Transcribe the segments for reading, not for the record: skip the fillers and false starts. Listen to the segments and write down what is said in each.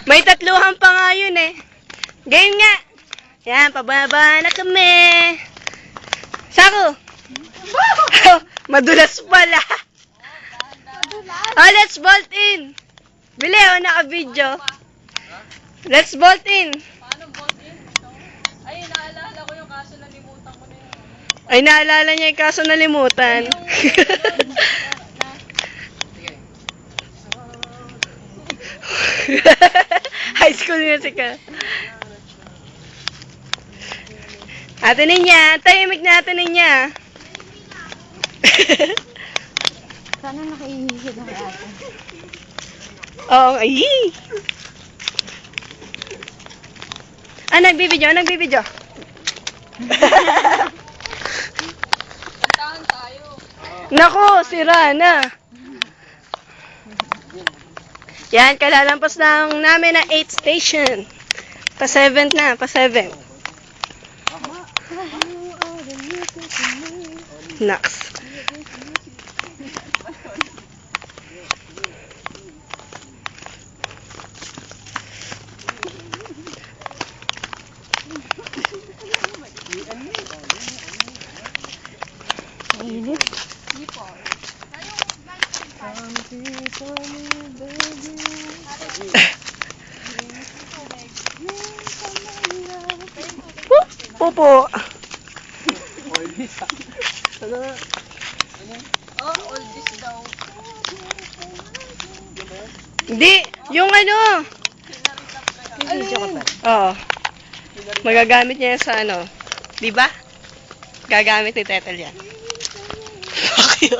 May tatluhan pa nga yun eh. Game nga. Yan, pababa na kami. Sako. Madulas pala. Oh, let's bolt in. Bili, oh, naka-video. Let's bolt in. Paano bolt in? Ay, naalala ko yung kaso nalimutan ko na yun. Ay, naalala niya yung kaso nalimutan. High school music ka. Ate Ninya, tahimik na Ate Ninya. Sana nakaihisip ng ate. Oo, ay. Ah, nagbibidyo, nagbibidyo. Kantahan tayo. Nako, sira na. Yan, kalalampas lang namin na 8th station. Pa 7th na, pa 7. Next. Mainit. Pupo. Oh, all this daw. Hindi, yung ano. Oo. Magagamit niya yan sa ano. Di ba? Gagamit ni Tetel yan. Bakit?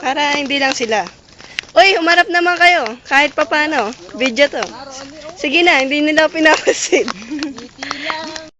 Para hindi lang sila. Uy, humarap naman kayo. Kahit pa paano. Video to. Sige na, hindi nila pinapasin.